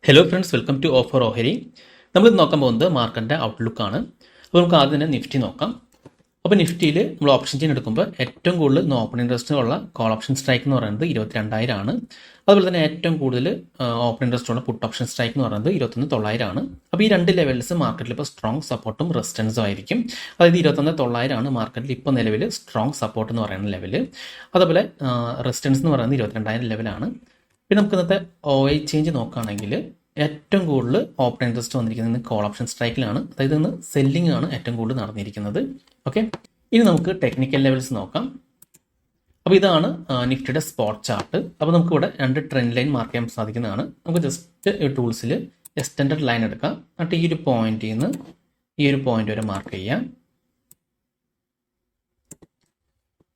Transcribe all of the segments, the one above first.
Hello friends, welcome to offer ഓഹരി. നമ്മൾ നോക്കാൻ പോകുന്നത് മാർക്കറ്റിൻ്റെ ഔട്ട്ലുക്കാണ്. അപ്പോൾ നമുക്ക് ആദ്യം തന്നെ നിഫ്റ്റി നോക്കാം. അപ്പോൾ നിഫ്റ്റിയിൽ നമ്മൾ ഓപ്ഷൻ ചെയിൻ എടുക്കുമ്പോൾ ഏറ്റവും കൂടുതൽ ഇന്ന് ഓപ്പൺ ഇൻട്രസ്റ്റ് ഉള്ള കോൾ ഓപ്ഷൻ സ്ട്രൈക്ക് എന്ന് പറയുന്നത് 22,000 ആണ്. അതുപോലെ തന്നെ ഏറ്റവും കൂടുതൽ ഓപ്പൺ ഇൻട്രസ്റ്റ് ഉള്ള പുട്ട് ഓപ്ഷൻ സ്ട്രൈക്ക് എന്ന് പറയുന്നത് 21,900 ആണ്. അപ്പോൾ ഈ രണ്ട് ലെവൽസ് മാർക്കറ്റിൽ ഇപ്പോൾ സ്ട്രോങ് സപ്പോർട്ടും റെസിസ്റ്റൻസും ആയിരിക്കും. അതായത് 21,900 ആണ് മാർക്കറ്റിൽ ഇപ്പോൾ നിലവിൽ സ്ട്രോങ് സപ്പോർട്ട് എന്ന് പറയുന്ന ലെവൽ. അതുപോലെ റെസിസ്റ്റൻസ് എന്ന് പറയുന്നത് 22,000 ലെവലാണ്. പിന്നെ നമുക്ക് ഇന്നത്തെ OI ചേഞ്ച് നോക്കുകയാണെങ്കിൽ ഏറ്റവും കൂടുതൽ ഓപ്പൺ ഇൻട്രസ്റ്റ് വന്നിരിക്കുന്നത് കോൾ ഓപ്ഷൻ സ്ട്രൈക്കിലാണ്. അതായത് ഇന്ന് സെല്ലിംഗ് ആണ് ഏറ്റവും കൂടുതൽ നടന്നിരിക്കുന്നത്. ഓക്കെ, ഇനി നമുക്ക് ടെക്നിക്കൽ ലെവൽസ് നോക്കാം. അപ്പോൾ ഇതാണ് നിഫ്റ്റിയുടെ സ്പോട്ട് ചാർട്ട്. അപ്പോൾ നമുക്ക് ഇവിടെ രണ്ട് ട്രെൻഡ് ലൈൻ മാർക്ക് ചെയ്യാൻ സാധിക്കുന്നതാണ്. നമുക്ക് ജസ്റ്റ് ടൂൾസിൽ എക്സ്റ്റൻഡഡ് ലൈൻ എടുക്കാം. എന്നിട്ട് ഈ ഒരു പോയിന്റിൽ നിന്ന് ഈ ഒരു പോയിന്റ് വരെ മാർക്ക് ചെയ്യാം.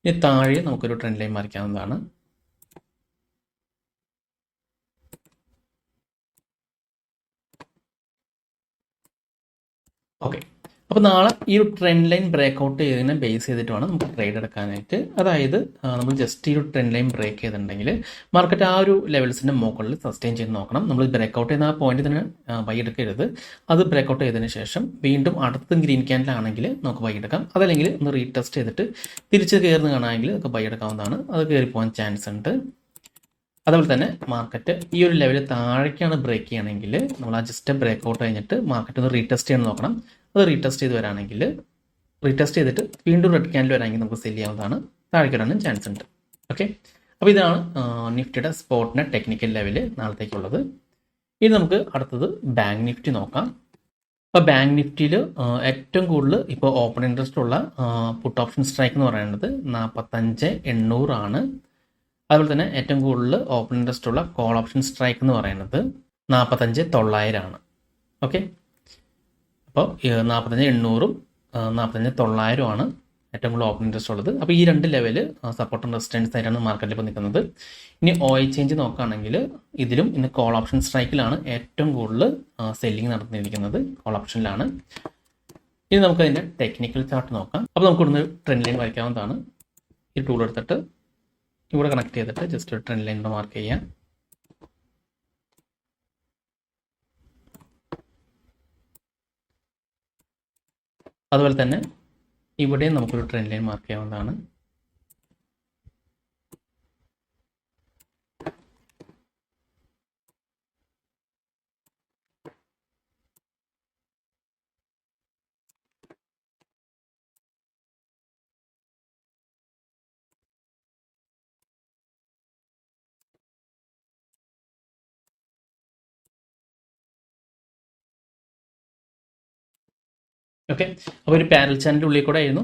ഇനി താഴെ നമുക്കൊരു ട്രെൻഡ് ലൈൻ മാറിക്കാവുന്നതാണ്. ഓക്കെ, അപ്പോൾ നാളെ ഈ ഒരു ട്രെൻഡ് ലൈൻ ബ്രേക്ക് ഔട്ട് ചെയ്തതിനെ ബേസ് ചെയ്തിട്ട് വേണം നമുക്ക് ട്രേഡ് എടുക്കാനായിട്ട്. അതായത് നമ്മൾ ജസ്റ്റ് ഈ ഒരു ട്രെൻഡ് ലൈൻ ബ്രേക്ക് ചെയ്തിട്ടുണ്ടെങ്കിൽ മാർക്കറ്റ് ആ ഒരു ലെവൽസിൻ്റെ മുകളിൽ സസ്റ്റെയിൻ ചെയ്ത് നോക്കണം. നമ്മൾ ബ്രേക്ക് ഔട്ട് ചെയ്യുന്ന ആ പോയിന്റ് തന്നെ ബൈ എടുക്കരുത്. അത് ബ്രേക്ക് ഔട്ട് ചെയ്തതിന് ശേഷം വീണ്ടും അടുത്ത ഗ്രീൻ ക്യാൻഡിലാണെങ്കിൽ നമുക്ക് ബൈ എടുക്കാം. അതല്ലെങ്കിൽ ഒന്ന് റീടെസ്റ്റ് ചെയ്തിട്ട് തിരിച്ച് കയറുന്ന കാണാമെങ്കിൽ നമുക്ക് ബൈ എടുക്കാവുന്നതാണ്. അത് കയറി പോകാൻ ചാൻസ് ഉണ്ട്. അതുപോലെ തന്നെ മാർക്കറ്റ് ഈ ഒരു ലെവലിൽ താഴേക്കാണ് ബ്രേക്ക് ചെയ്യണമെങ്കിൽ നമ്മൾ ആ ജസ്റ്റ് ബ്രേക്ക് ഔട്ട് കഴിഞ്ഞിട്ട് മാർക്കറ്റ് ഒന്ന് റീടെസ്റ്റ് ചെയ്യാൻ നോക്കണം. അത് റീടെസ്റ്റ് ചെയ്ത് വരാണെങ്കിൽ റീടെസ്റ്റ് ചെയ്തിട്ട് വീണ്ടും റെഡ് ക്യാൻഡിൽ വരാമെങ്കിൽ നമുക്ക് സെല് ചെയ്യാവുന്നതാണ്. താഴേക്ക് വരാനും ചാൻസ് ഉണ്ട്. ഓക്കെ, അപ്പോൾ ഇതാണ് നിഫ്റ്റിയുടെ സ്പോട്ടിൻ്റെ ടെക്നിക്കൽ ലെവൽ നാളത്തേക്കുള്ളത്. ഇനി നമുക്ക് അടുത്തത് ബാങ്ക് നിഫ്റ്റി നോക്കാം. അപ്പോൾ ബാങ്ക് നിഫ്റ്റിയിൽ ഏറ്റവും കൂടുതൽ ഇപ്പോൾ ഓപ്പൺ ഇൻട്രസ്റ്റ് ഉള്ള പുട്ട് ഓപ്ഷൻ സ്ട്രൈക്ക് എന്ന് പറയുന്നത് 45,800 ആണ്. അതുപോലെ തന്നെ ഏറ്റവും കൂടുതൽ ഓപ്പൺ ഇൻട്രസ്റ്റ് ഉള്ള കോൾ ഓപ്ഷൻ സ്ട്രൈക്ക് എന്ന് പറയുന്നത് 45,900 ആണ്. ഓക്കെ, അപ്പോൾ 45,800 45,900 ആണ് ഏറ്റവും കൂടുതൽ ഓപ്പൺ ഇൻട്രസ്റ്റ് ഉള്ളത്. അപ്പോൾ ഈ രണ്ട് ലെവൽ സപ്പോർട്ടും റെസിസ്റ്റൻസ് ആയിട്ടാണ് മാർക്കറ്റിൽ ഇപ്പോൾ നിൽക്കുന്നത്. ഇനി OI ചേഞ്ച് നോക്കുകയാണെങ്കിൽ ഇതിലും ഇന്ന് കോൾ ഓപ്ഷൻ സ്ട്രൈക്കിലാണ് ഏറ്റവും കൂടുതൽ സെല്ലിംഗ് നടന്നിരിക്കുന്നത്. കോൾ ഓപ്ഷനിലാണ്. ഇനി നമുക്കതിൻ്റെ ടെക്നിക്കൽ ചാർട്ട് നോക്കാം. അപ്പോൾ നമുക്ക് ഇവിടുന്ന് ട്രെൻഡ് ലൈൻ വരയ്ക്കാവുന്നതാണ്. ഈ ടൂൾ എടുത്തിട്ട് ഇവിടെ കണക്ട് ചെയ്തിട്ട് ജസ്റ്റ് ഒരു ട്രെൻഡ് ലൈൻ മാർക്ക് ചെയ്യാം. അതുപോലെ തന്നെ ഇവിടെയും നമുക്കൊരു ട്രെൻഡ് ലൈൻ മാർക്ക് ചെയ്യാവുന്നതാണ്. ഓക്കെ, അപ്പോൾ ഒരു പാരൽ ചാനലിൻ്റെ ഉള്ളിൽ കൂടെ ആയിരുന്നു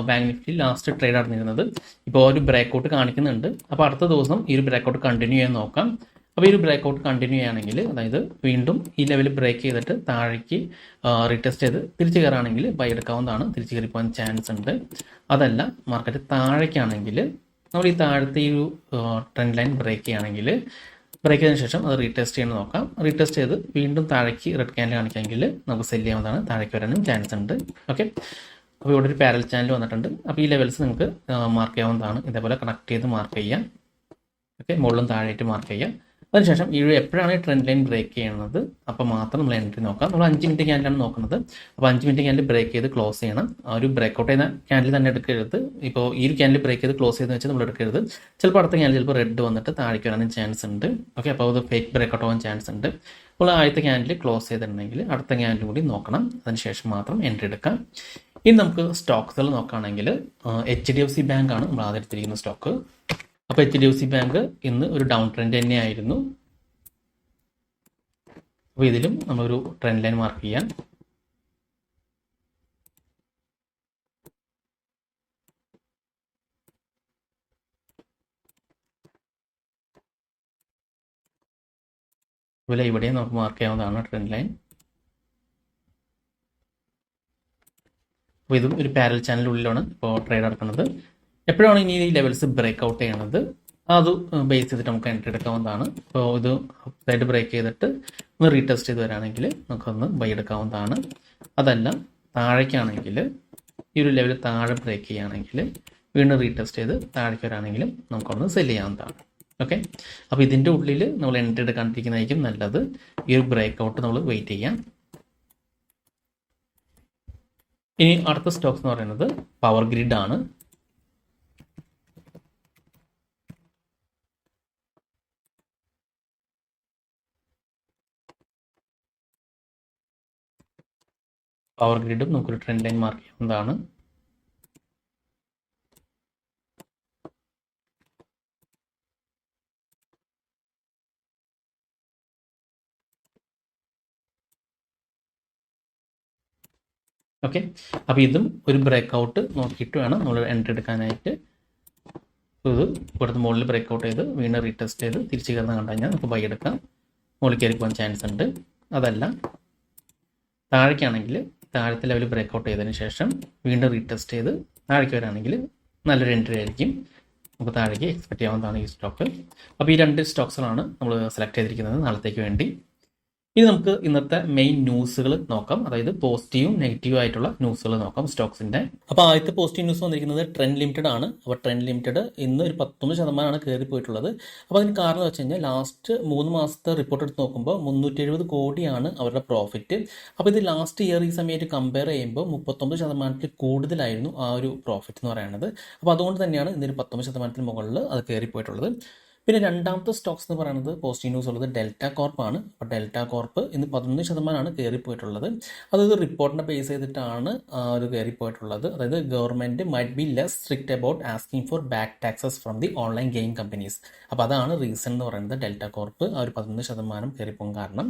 ബാങ്ക് നിഫ്റ്റി ലാസ്റ്റ് ട്രേഡ് നടന്നിരുന്നത്. ഇപ്പോൾ ഒരു ബ്രേക്ക് ഔട്ട് കാണിക്കുന്നുണ്ട്. അപ്പോൾ അടുത്ത ദിവസം ഈ ഒരു ബ്രേക്ക് ഔട്ട് കണ്ടിന്യൂ ചെയ്യാൻ നോക്കാം. അപ്പോൾ ഈ ഒരു ബ്രേക്ക് ഔട്ട് കണ്ടിന്യൂ ചെയ്യുകയാണെങ്കിൽ അതായത് വീണ്ടും ഈ ലെവൽ ബ്രേക്ക് ചെയ്തിട്ട് താഴേക്ക് റീടെസ്റ്റ് ചെയ്ത് തിരിച്ച് കയറുകയാണെങ്കിൽ ബൈ എടുക്കാവുന്നതാണ്. തിരിച്ച് കയറി പോകാൻ ചാൻസ് ഉണ്ട്. അതല്ല മാർക്കറ്റ് താഴേക്കാണെങ്കിൽ നമ്മൾ ഈ താഴത്തെ ഈ ഒരു ട്രെൻഡ് ലൈൻ ബ്രേക്ക് ചെയ്യുകയാണെങ്കിൽ ബ്രേക്ക് ചെയ്തതിന് ശേഷം അത് റീടെസ്റ്റ് ചെയ്യാൻ നോക്കാം. റീടെസ്റ്റ് ചെയ്ത് വീണ്ടും താഴേക്ക് റെഡ് ക്യാൻഡിൽ കാണിക്കാമെങ്കിൽ നമുക്ക് സെല് ചെയ്യാവുന്നതാണ്. താഴേക്ക് വരാനും ചാൻസ് ഉണ്ട്. ഓക്കെ, അപ്പോൾ ഇവിടെ ഒരു പാരൽ ചാനൽ വന്നിട്ടുണ്ട്. അപ്പോൾ ഈ ലെവൽസ് നിങ്ങൾക്ക് മാർക്ക് ചെയ്യാവുന്നതാണ്. ഇതേപോലെ കണക്ട് ചെയ്ത് മാർക്ക് ചെയ്യാം. ഓക്കെ, മുകളിലും താഴെയായിട്ട് മാർക്ക് ചെയ്യാം. അതിനുശേഷം ഈ എപ്പോഴാണ് ഈ ട്രെൻഡ് ലൈൻ ബ്രേക്ക് ചെയ്യുന്നത് അപ്പോൾ മാത്രം നമ്മൾ എൻട്രി നോക്കാം. നമ്മൾ 5 മിനിറ്റ് ക്യാൻഡിലാണ് നോക്കുന്നത്. അപ്പോൾ 5 മിനിറ്റ് ക്യാൻഡിൽ ബ്രേക്ക് ചെയ്ത് ക്ലോസ് ചെയ്യണം. ആ ഒരു ബ്രേക്ക് ഔട്ട് ചെയ്യുന്ന ക്യാൻഡിൽ തന്നെ എടുക്കരുത്. ഇപ്പോൾ ഈ ഒരു ക്യാൻഡിൽ ബ്രേക്ക് ചെയ്ത് ക്ലോസ് ചെയ്തെന്ന് വെച്ചാൽ നമ്മൾ എടുക്കരുത്. ചിലപ്പോൾ അടുത്ത ക്യാൻഡിൽ ചിലപ്പോൾ റെഡ് വന്നിട്ട് താഴേക്ക് വരാനും ചാൻസ് ഉണ്ട്. ഓക്കെ, അപ്പോൾ അത് ഫേക്ക് ബ്രേക്ക് ഔട്ട് ആവാൻ ചാൻസ് ഉണ്ട്. അപ്പോൾ ആദ്യത്തെ ക്യാൻഡിൽ ക്ലോസ് ചെയ്തിട്ടുണ്ടെങ്കിൽ അടുത്ത ക്യാൻഡിൽ കൂടി നോക്കണം. അതിനുശേഷം മാത്രം എൻട്രി എടുക്കാം. ഇനി നമുക്ക് സ്റ്റോക്സുകൾ നോക്കുകയാണെങ്കിൽ HDFC ബാങ്ക് ആണ് നമ്മൾ ആദ്യം എടുത്തിരിക്കുന്ന സ്റ്റോക്ക്. അപ്പോൾ HDFC ബാങ്ക് ഇന്ന് ഒരു ഡൗൺ ട്രെൻഡ് തന്നെയായിരുന്നു. അപ്പോൾ ഇതിലും നമ്മളൊരു ട്രെൻഡ് ലൈൻ മാർക്ക് ചെയ്യാം. അതുപോലെ ഇവിടെയും നമുക്ക് മാർക്ക് ചെയ്യാവുന്നതാണ് ട്രെൻഡ് ലൈൻ. അപ്പോൾ ഇതും ഒരു പാരൽ ചാനലിനുള്ളിലാണ് ഇപ്പോൾ ട്രേഡ് നടക്കുന്നത്. എപ്പോഴാണ് ഇനി ഈ ലെവൽസ് ബ്രേക്ക് ഔട്ട് ചെയ്യണത് അത് ബേസ് ചെയ്തിട്ട് നമുക്ക് എൻട്രി എടുക്കാവുന്നതാണ്. അപ്പോൾ ഇത് സൈഡ് ബ്രേക്ക് ചെയ്തിട്ട് ഒന്ന് റീടെസ്റ്റ് ചെയ്ത് വരാണെങ്കിൽ നമുക്കൊന്ന് ബൈ എടുക്കാവുന്നതാണ്. അതല്ല താഴേക്കാണെങ്കിൽ ഈ ഒരു ലെവൽ താഴെ ബ്രേക്ക് ചെയ്യുകയാണെങ്കിൽ വീണ്ടും റീടെസ്റ്റ് ചെയ്ത് താഴേക്ക് വരാണെങ്കിലും നമുക്കൊന്ന് സെല് ചെയ്യാവുന്നതാണ്. ഓക്കെ, അപ്പോൾ ഇതിൻ്റെ ഉള്ളിൽ നമ്മൾ എൻട്രി എടുക്കാണ്ടിരിക്കുന്നതായിരിക്കും നല്ലത്. ഈ ഒരു ബ്രേക്ക് ഔട്ട് നമ്മൾ വെയിറ്റ് ചെയ്യാം. ഇനി അടുത്ത സ്റ്റോക്സ് എന്ന് പറയുന്നത് പവർ ഗ്രിഡ് ആണ്. പവർ ഗ്രിഡും നമുക്കൊരു ട്രെൻഡ് ലൈൻ മാർക്ക് ചെയ്യുന്നതാണ്. ഓക്കെ, അപ്പോൾ ഇതും ഒരു ബ്രേക്ക് ഔട്ട് നോക്കിയിട്ട് വേണം നമ്മൾ എൻട്രി എടുക്കാനായിട്ട്. ഇത് ഇവിടുത്തെ മുകളിൽ ബ്രേക്ക് ഔട്ട് ചെയ്ത് വീണ്ടും റീടെസ്റ്റ് ചെയ്ത് തിരിച്ച് കയറുന്ന കണ്ടു കഴിഞ്ഞാൽ നമുക്ക് ബൈ എടുക്കാം. മുകളിൽ കയറി പോകാൻ ചാൻസ് ഉണ്ട്. അതല്ല താഴേക്കാണെങ്കിൽ താഴത്തെ ലെവൽ ബ്രേക്ക് ഔട്ട് ചെയ്തതിന് ശേഷം വീണ്ടും റീടെസ്റ്റ് ചെയ്ത് താഴേക്ക് വരാണെങ്കിൽ നല്ലൊരു എൻട്രി ആയിരിക്കും. നമുക്ക് താഴേക്ക് എക്സ്പെക്ട് ചെയ്യാവുന്നതാണ് ഈ സ്റ്റോക്ക്. അപ്പോൾ ഈ 2 സ്റ്റോക്സുകളാണ് നമ്മൾ സെലക്ട് ചെയ്തിരിക്കുന്നത് നാളത്തേക്ക് വേണ്ടി. ഇനി നമുക്ക് ഇന്നത്തെ മെയിൻ ന്യൂസുകൾ നോക്കാം, അതായത് പോസിറ്റീവും നെഗറ്റീവും ആയിട്ടുള്ള ന്യൂസുകൾ നോക്കാം സ്റ്റോക്സിന്റെ. അപ്പോൾ ആദ്യത്തെ പോസിറ്റീവ് ന്യൂസ് വന്നിരിക്കുന്നത് ട്രെൻഡ് ലിമിറ്റഡ് ആണ്. അപ്പോൾ ട്രെൻഡ് ലിമിറ്റഡ് ഇന്ന് ഒരു 19% കയറി പോയിട്ടുള്ളത്. അപ്പോൾ അതിന് കാരണം വെച്ച് കഴിഞ്ഞാൽ ലാസ്റ്റ് 3 മാസത്തെ റിപ്പോർട്ട് എടുത്ത് നോക്കുമ്പോൾ 370 കോടിയാണ് അവരുടെ പ്രോഫിറ്റ്. അപ്പോൾ ഇത് ലാസ്റ്റ് ഇയർ ഈ സമയത്ത് കമ്പയർ ചെയ്യുമ്പോൾ 39% കൂടുതലായിരുന്നു ആ ഒരു പ്രോഫിറ്റ് എന്ന് പറയുന്നത്. അപ്പോൾ അതുകൊണ്ട് തന്നെയാണ് ഇന്നൊരു 19% മുകളിൽ അത് കയറി പോയിട്ടുള്ളത്. പിന്നെ രണ്ടാമത്തെ സ്റ്റോക്സ് എന്ന് പറയുന്നത് പോസിറ്റീവ് ന്യൂസ് ഉള്ളത് ഡെൽറ്റ കോർപ്പ് ആണ്. അപ്പോൾ ഡെൽറ്റ കോർപ്പ് ഇന്ന് 11% കയറിപ്പോയിട്ടുള്ളത്. അതായത് റിപ്പോർട്ടിനെ ബേസ് ചെയ്തിട്ടാണ് അത് കയറിപ്പോയിട്ടുള്ളത്. അതായത് government might be less strict about asking for back taxes from the online game companies. അപ്പോൾ അതാണ് റീസൺ എന്ന് പറയുന്നത് ഡെൽറ്റ കോർപ്പ് ആ ഒരു 11% കയറിപ്പോകാൻ കാരണം.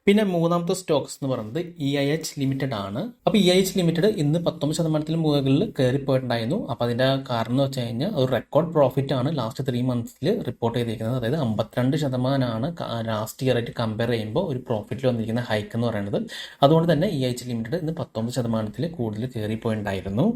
പിന്നെ മൂന്നാമത്തെ സ്റ്റോക്സ് എന്ന് പറയുന്നത് EIH ലിമിറ്റഡ് ആണ്. അപ്പോൾ EIH ലിമിറ്റഡ് ഇന്ന് 19% മുകളിൽ കയറിപ്പോയിട്ടുണ്ടായിരുന്നു. അപ്പോൾ അതിൻ്റെ കാരണം എന്ന് വെച്ച് കഴിഞ്ഞാൽ ഒരു റെക്കോർഡ് പ്രോഫിറ്റ് ആണ് ലാസ്റ്റ് 3 മന്ത്സിൽ റിപ്പോർട്ട് ചെയ്തിരിക്കുന്നത്. അതായത് 52% ലാസ്റ്റ് ഇയർ ആയിട്ട് കമ്പയർ ചെയ്യുമ്പോൾ ഒരു പ്രോഫിറ്റിൽ വന്നിരിക്കുന്ന ഹൈക്ക് എന്ന് പറയുന്നത്. അതുകൊണ്ട് തന്നെ EIH ലിമിറ്റഡ് ഇന്ന് 19% കൂടുതൽ കയറിപ്പോയിട്ടുണ്ടായിരുന്നു.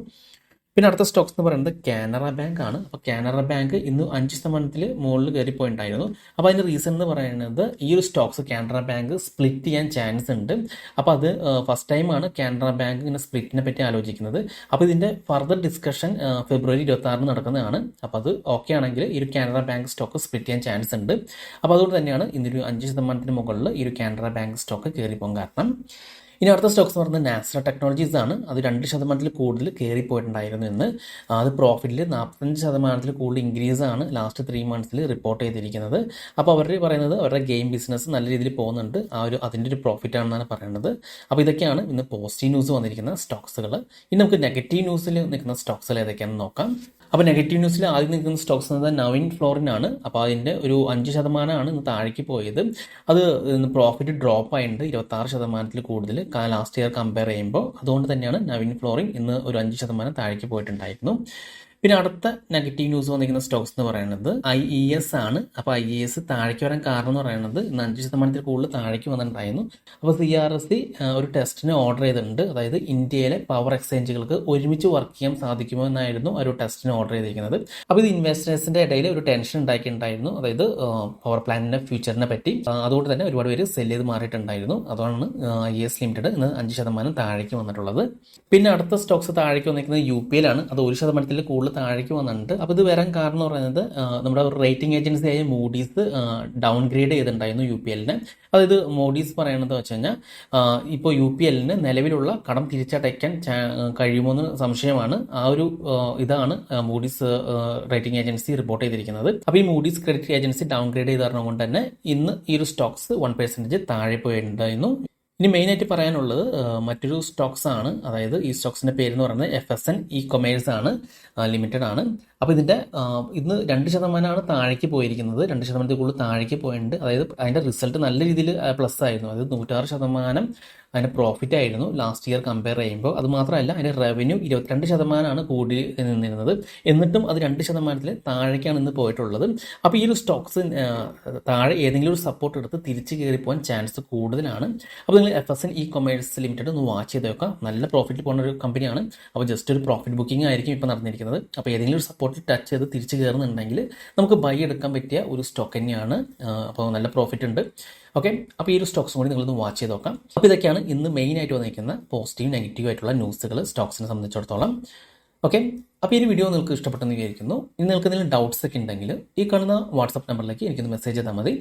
പിന്നെ അടുത്ത സ്റ്റോക്സ് എന്ന് പറയുന്നത് കാനറ ബാങ്ക് ആണ്. അപ്പോൾ കാനറ ബാങ്ക് ഇന്ന് 5% മുകളിൽ കയറിപ്പോയിട്ടുണ്ടായിരുന്നു. അപ്പോൾ അതിൻ്റെ റീസൺ എന്ന് പറയുന്നത് ഈ ഒരു സ്റ്റോക്സ് കാനറ ബാങ്ക് സ്പ്ലിറ്റ് ചെയ്യാൻ ചാൻസ് ഉണ്ട്. അപ്പോൾ അത് ഫസ്റ്റ് ടൈമാണ് കാനറ ബാങ്ക് ഇങ്ങനെ സ്പ്ലിറ്റിനെ പറ്റി ആലോചിക്കുന്നത്. അപ്പോൾ ഇതിൻ്റെ ഫർദർ ഡിസ്കഷൻ ഫെബ്രുവരി 26 നടക്കുന്നതാണ്. അപ്പോൾ അത് ഓക്കെ ആണെങ്കിൽ ഈ ഒരു കാനറ ബാങ്ക് സ്റ്റോക്ക് സ്പ്ലിറ്റ് ചെയ്യാൻ ചാൻസ് ഉണ്ട്. അപ്പോൾ അതുകൊണ്ട് തന്നെയാണ് ഇന്നൊരു 5% മുകളിൽ ഈ ഒരു കാനറ ബാങ്ക് സ്റ്റോക്ക് കയറിപ്പോകാൻ കാരണം. ഇനി അടുത്ത സ്റ്റോക്സ് എന്ന് പറയുന്നത് നാസ്ര ടെക്നോളജീസ് ആണ്. അത് 2% കൂടുതൽ കയറിപ്പോയിട്ടുണ്ടായിരുന്നു ഇന്ന്. അത് പ്രോഫിറ്റിൽ 45% കൂടുതൽ ഇൻക്രീസ് ആണ് ലാസ്റ്റ് 3 മന്ത്സിൽ റിപ്പോർട്ട് ചെയ്തിരിക്കുന്നത്. അപ്പോൾ അവർ പറയുന്നത് അവരുടെ ഗെയിം ബിസിനസ് നല്ല രീതിയിൽ പോകുന്നുണ്ട്, അതിൻ്റെ ഒരു പ്രോഫിറ്റ് ആണെന്നാണ് പറയുന്നത്. അപ്പോൾ ഇതൊക്കെയാണ് ഇന്ന് പോസിറ്റീവ് ന്യൂസ് വന്നിരിക്കുന്ന സ്റ്റോക്സുകൾ. ഇനി നമുക്ക് നെഗറ്റീവ് ന്യൂസിൽ നിൽക്കുന്ന സ്റ്റോക്സുകൾ ഏതൊക്കെയാണെന്ന് നോക്കാം. അപ്പോൾ നെഗറ്റീവ് ന്യൂസിൽ ആദ്യം നിൽക്കുന്ന സ്റ്റോക്സ് എന്നത് നവീൻ ഫ്ലോറിനാണ്. അപ്പോൾ അതിൻ്റെ ഒരു 5% ഇന്ന് താഴേക്ക് പോയത്. അത് പ്രോഫിറ്റ് ഡ്രോപ്പ് ആയിട്ടുണ്ട് 26% കൂടുതൽ ലാസ്റ്റ് ഇയർ കമ്പയർ ചെയ്യുമ്പോൾ. അതുകൊണ്ട് തന്നെയാണ് നവീൻ ഫ്ലോറിൻ ഇന്ന് ഒരു 5% താഴേക്ക് പോയിട്ടുണ്ടായിരുന്നു. പിന്നെ അടുത്ത നെഗറ്റീവ് ന്യൂസ് വന്നിരിക്കുന്ന സ്റ്റോക്സ് എന്ന് പറയുന്നത് IES ആണ്. അപ്പോൾ IES താഴേക്ക് വരാൻ കാരണം എന്ന് പറയുന്നത് ഇന്ന് 5% കൂടുതൽ താഴേക്ക് വന്നിട്ടുണ്ടായിരുന്നു. അപ്പോൾ CRSC ഒരു ടെസ്റ്റിന് ഓർഡർ ചെയ്തിട്ടുണ്ട്. അതായത് ഇന്ത്യയിലെ പവർ എക്സ്ചേഞ്ചുകൾക്ക് ഒരുമിച്ച് വർക്ക് ചെയ്യാൻ സാധിക്കുമോ എന്നായിരുന്നു ഒരു ടെസ്റ്റിന് ഓർഡർ ചെയ്തിരിക്കുന്നത്. അപ്പോൾ ഇത് ഇൻവെസ്റ്റേഴ്സിന്റെ ഇടയിൽ ഒരു ടെൻഷൻ ഉണ്ടാക്കിയിട്ടുണ്ടായിരുന്നു, അതായത് പവർ പ്ലാന്റിന്റെ ഫ്യൂച്ചറിനെ പറ്റി. അതുകൊണ്ട് തന്നെ ഒരുപാട് പേര് സെല് ചെയ്ത് മാറിയിട്ടുണ്ടായിരുന്നു. അതാണ് IES ലിമിറ്റഡ് ഇന്ന് 5% താഴേക്ക് വന്നിട്ടുള്ളത്. പിന്നെ അടുത്ത സ്റ്റോക്സ് താഴേക്ക് വന്നിരിക്കുന്നത് UPL ആണ്. അത് 1% കൂടുതൽ താഴേക്ക് വന്നിട്ടുണ്ട്. അപ്പോൾ ഇത് വരാൻ കാരണം എന്ന് പറയുന്നത് നമ്മുടെ റേറ്റിംഗ് ഏജൻസിയായ മൂഡീസ് ഡൗൺഗ്രേഡ് ചെയ്തിട്ടുണ്ടായിരുന്നു UPLനെ. അതായത് മൂഡീസ് പറയണത് വെച്ച് കഴിഞ്ഞാൽ ഇപ്പോൾ UPLന് നിലവിലുള്ള കടം തിരിച്ചടയ്ക്കാൻ കഴിയുമോ എന്ന് സംശയമാണ്. ആ ഒരു ഇതാണ് മൂഡീസ് റേറ്റിംഗ് ഏജൻസി റിപ്പോർട്ട് ചെയ്തിരിക്കുന്നത്. അപ്പോൾ ഈ മൂഡീസ് ക്രെഡിറ്റ് ഏജൻസി ഡൗൺഗ്രേഡ് ചെയ്ത് കാരണം കൊണ്ട് തന്നെ ഇന്ന് ഈ ഒരു സ്റ്റോക്സ് 1% താഴെ പോയിട്ടുണ്ടായിരുന്നു. ഇനി മെയിനായിട്ട് പറയാനുള്ളത് മറ്റൊരു സ്റ്റോക്സ് ആണ്. അതായത് ഈ സ്റ്റോക്സിന്റെ പേര് എന്ന് പറയുന്നത് FSN e-commerce ആണ്, ലിമിറ്റഡ് ആണ്. അപ്പോൾ ഇതിന്റെ ഇന്ന് 2% താഴേക്ക് പോയിരിക്കുന്നത്. 2% കൂടുതൽ താഴേക്ക് പോയിട്ടുണ്ട്. അതായത് അതിന്റെ റിസൾട്ട് നല്ല രീതിയിൽ പ്ലസ് ആയിരുന്നു. അതായത് 106% അതിന്റെ പ്രോഫിറ്റ് ആയിരുന്നു ലാസ്റ്റ് ഇയർ കമ്പയർ ചെയ്യുമ്പോൾ. അത് മാത്രമല്ല അതിന്റെ റവന്യൂ 22% കൂടി നിന്നിരുന്നത്. എന്നിട്ടും അത് 2% താഴേക്കാണ് ഇന്ന് പോയിട്ടുള്ളത്. അപ്പോൾ ഈ ഒരു സ്റ്റോക്സ് താഴെ ഏതെങ്കിലും ഒരു സപ്പോർട്ട് എടുത്ത് തിരിച്ച് കയറിപ്പോകാൻ ചാൻസ് കൂടുതലാണ്. അപ്പോൾ നിങ്ങൾ FSN e-commerce ലിമിറ്റഡ് ഒന്ന് വാച്ച് ചെയ്ത് വെക്കാം. നല്ല പ്രോഫിറ്റ് പോകുന്ന ഒരു കമ്പനിയാണ്. അപ്പോൾ ജസ്റ്റ് ഒരു പ്രോഫിറ്റ് ബുക്കിംഗ് ആയിരിക്കും ഇപ്പോൾ നടന്നിരിക്കുന്നത്. അപ്പോൾ ഏതെങ്കിലും ഒരു സപ്പോർട്ട് ടച്ച് ചെയ്ത് തിരിച്ച് കയറുന്നുണ്ടെങ്കിൽ നമുക്ക് ബൈ എടുക്കാൻ പറ്റിയ ഒരു സ്റ്റോക്ക് തന്നെയാണ്. അപ്പോൾ നല്ല പ്രോഫിറ്റ് ഉണ്ട്. ഓക്കെ, അപ്പോൾ ഈ ഒരു സ്റ്റോക്സും കൂടി നിങ്ങളൊന്ന് വാച്ച് ചെയ്ത് നോക്കാം. അപ്പോൾ ഇതൊക്കെയാണ് ഇന്ന് മെയിൻ ആയിട്ട് വന്നിരിക്കുന്ന പോസിറ്റീവ് നെഗറ്റീവ് ആയിട്ടുള്ള ന്യൂസുകൾ സ്റ്റോക്സിനെ സംബന്ധിച്ചിടത്തോളം. ഓക്കെ, അപ്പോൾ ഈ വീഡിയോ നിങ്ങൾക്ക് ഇഷ്ടപ്പെട്ടെന്ന് വിചാരിക്കുന്നു. ഇനി നിങ്ങൾക്ക് എന്തെങ്കിലും ഡൗട്ട്സ് ഒക്കെ ഉണ്ടെങ്കിൽ ഈ കാണുന്ന വാട്സപ്പ് നമ്പറിലേക്ക് എനിക്കൊന്ന് മെസ്സേജ് ചെയ്താൽ മതി.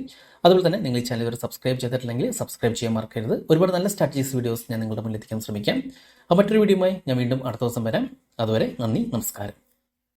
അതുപോലെ തന്നെ നിങ്ങൾ ഈ ചാനൽ ഒരു സബ്സ്ക്രൈബ് ചെയ്തിട്ടില്ലെങ്കിൽ സബ്സ്ക്രൈബ് ചെയ്യാൻ മറക്കരുത്. ഒരുപാട് നല്ല സ്ട്രാറ്റജീസ് വീഡിയോസ് ഞാൻ നിങ്ങളുടെ മുന്നിൽ എത്തിക്കാൻ ശ്രമിക്കാം. അപ്പോൾ മറ്റൊരു വീഡിയോയുമായി ഞാൻ വീണ്ടും അടുത്ത ദിവസം വരാം. അതുവരെ നന്ദി, നമസ്കാരം.